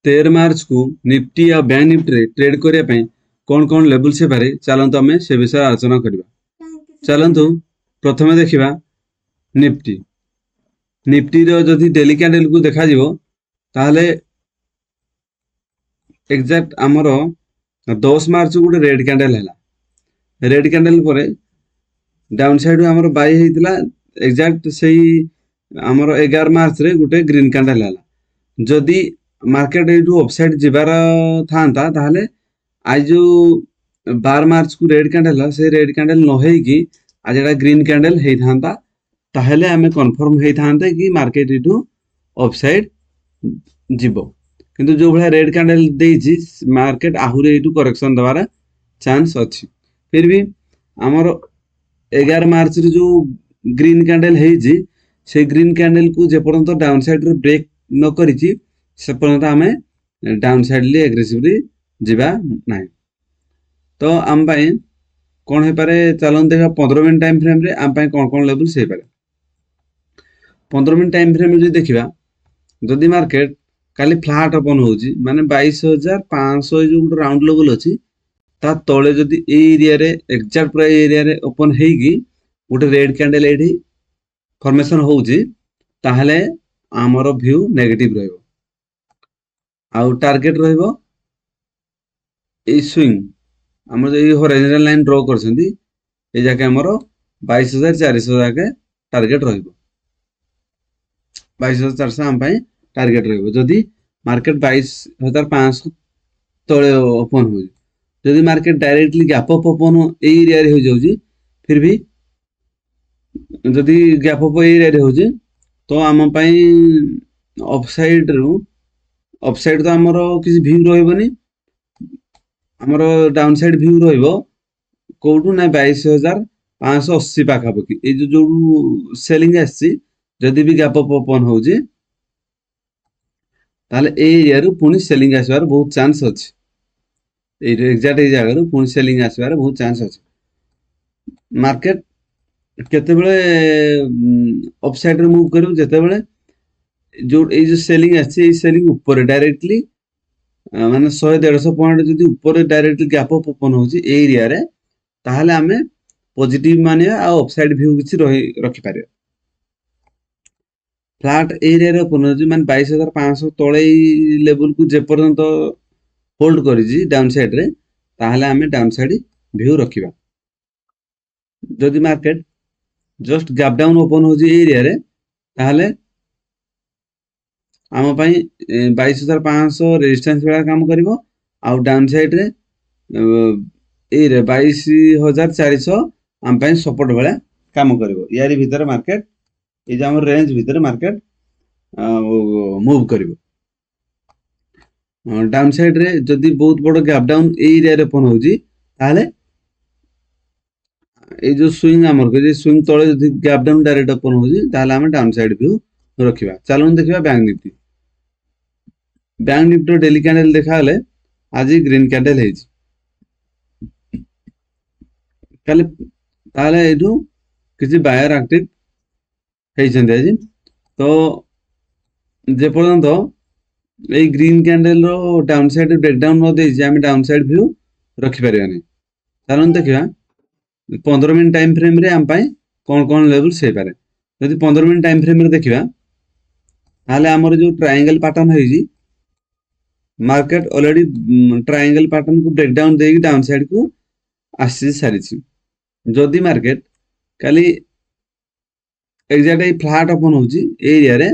13 मार्च को निफ्टी या bank Nifty रे ट्रेड करिया पई कोन कोन लेवल से पारे चलंतु हमें से विषय आलोचना करबा। चलंतु प्रथमे देखिबा निफ्टी। निफ्टी रो जदि डेली कैंडल को देखा जिवो ताहले एग्जैक्ट हमर 10 मार्च को रेड कैंडल हैला। रेड कैंडल परे डाउन साइड हमर बाय हेतिला एग्जैक्ट सही हमर 11 मार्च रे गुटे ग्रीन कैंडल हैला। जदि मार्केट एटू अपसाइड जिबार थांता ताहले आज जो 12 मार्च को रेड कैंडल से रेड कैंडल न हे कि आज एटा ग्रीन कैंडल हे थांता ताहले हमें कंफर्म हे थांते कि मार्केट एटू अपसाइड जिवो। किंतु जो भला रेड कैंडल देइछि मार्केट आहुरे एटू करेक्शन दबार चांस अछि। फिर भी हमर 11 मार्च रे जो ग्रीन कैंडल हेछि से ग्रीन कैंडल को जे पर्यंत डाउन साइड रे ब्रेक न करिछि से पर्यंत हमें डाउन साइडली एग्रेसिवली जिबा नाही। तो आम पाई कौन है पारे चलन देखा 15 मिनट टाइम फ्रेम रे आम पाई कौन कौन लेवल से पारे। 15 मिनट टाइम फ्रेम जो देखिबा जदि मार्केट काली फ्लैट ओपन होउची माने 22500 जो गुट राउंड लेवल अछि ता तळे जदि ए एरिया रे एग्जैक्ट पूरा एरिया रे ओपन हेगी गुटे रेड कैंडल एठी फॉर्मेशन होउची ताहले आमर व्यू नेगेटिव रहइबो। आउ टार्गेट रहइबो ए स्विंग हमर ए हॉरिजॉन्टल लाइन ड्रॉ करछंती ए जाके हमर 22400 जाके टार्गेट रहइबो। 22400 हम पई टार्गेट रहइबो जदि मार्केट 22500 तळे ओपन होई। जदि market directly gap up open ए एरिया रे हो जाउची फिर भी जदि गैप अप एरिया रे होची तो हम पई अपसाइड तो हमर किसी व्यू रहइबनी हमर डाउन साइड व्यू रहइबो कोठू ना 22580 पाखा पकी ए जो सेलिंग आसी जदि भी गैप अप ओपन होची ताले ए एरिया रो पुनी सेलिंग आसबार बहुत चांस अछि। ए एग्जैक्ट ए जगह रो पुनी सेलिंग आसबार बहुत चांस अछि। मार्केट केते बेले अपसाइड रे मूव करू जेते बेले जो ए जो सेलिंग आसी ए सेलिंग ऊपर डायरेक्टली माने 100-150 पॉइंट जदि ऊपर डायरेक्टली गैप अप ओपन होची ए एरिया रे ताहले हमें पॉजिटिव मानिया आ अपसाइड व्यू किछि रखि पारे। फ्लैट एरिया रे ओपन होची माने 22500 तळे लेवल को जे पर्यंत होल्ड करिजी डाउन साइड रे ताहले हमें डाउन साइड व्यू रखिबा। जदि market just gap down open होची ए एरिया रे ताहले आम पाई 22500 रेजिस्टेंस वाला काम करिवो आउ डाउन साइड रे ए रे 22400 आम पाई सपोर्ट वाला काम करिवो। यारी भीतर मार्केट ए जे हमर रेंज भीतर मार्केट मूव करिवो। डाउन साइड रे जदि बहुत बड़ गैप डाउन ए एरिया रे ओपन होची ताहले ए जो स्विंग हमर के जे स्विंग तळे जदि गैप डाउन डायरेक्ट ओपन होची ताहले हम डाउन साइड व्यू रखिबा। चलन देखिबा bank Nifty. Bank Nifty daily candle देखा हले आज ग्रीन कैंडल हेजी काले ताले एठू किछि बायर एक्टिव हेइछन्ते आज। तो जे पर्यंत ए ग्रीन कैंडल रो डाउन साइड ब्रेकडाउन न देइ जे हम डाउन साइड व्यू रखि परियानी। चलन देखिबा 15 मिनट टाइम फ्रेम रे हम पाई कोन कोन लेवल से पारे। यदि 15 मिनट टाइम फ्रेम रे देखिबा ताले हमर जो triangle pattern hazy market already triangle pattern को ब्रेक डाउन देगी डाउन साइड को आसी सारिछि। जदि मार्केट काली एग्जैक्ट ए फ्लैट ओपन होची एरिया रे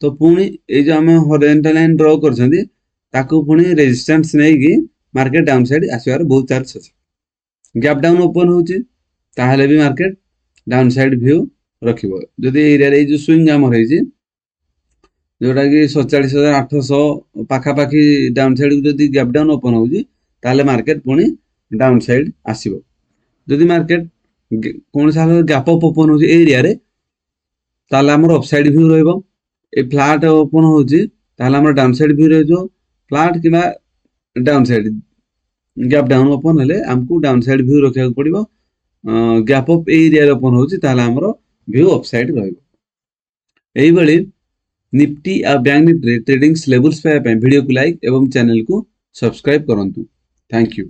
तो पुनी ए जो हम हॉरिजॉन्टल लाइन ड्रॉ करछन्ती ताकू पुनी रेजिस्टेंस नेकी मार्केट डाउन साइड आसीबार बहुत चांस अछि। गैप डाउन ओपन होची ताहले भी मार्केट डाउन साइड व्यू रखिबो। जदि एरिया रे जो स्विंग हमर हेजी जोटा कि 47800 पाखा पाखी डाउन साइड को जदि गैप डाउन ओपन होची ताले मार्केट पुनी डाउन साइड आसीबो। जदि मार्केट कोन साल गैप अप ओपन होची एरिया रे ताले हमर अपसाइड व्यू रहइबो। ए फ्लैट ओपन होची ताले हमर डाउन साइड व्यू रहइबो। फ्लैट किबा down side gap down open हेले हमकु डाउन साइड व्यू रखिया पड़िबो। गैप अप एरिया रे ओपन होची ताले हमर व्यू अपसाइड रहइबो। एही बळी निफ्टी आ बैंक निफ्टी ट्रेडिंग लेवल्स पाइबा भिडियो को लाइक एवं चैनल को सब्सक्राइब करंतु। Thank you.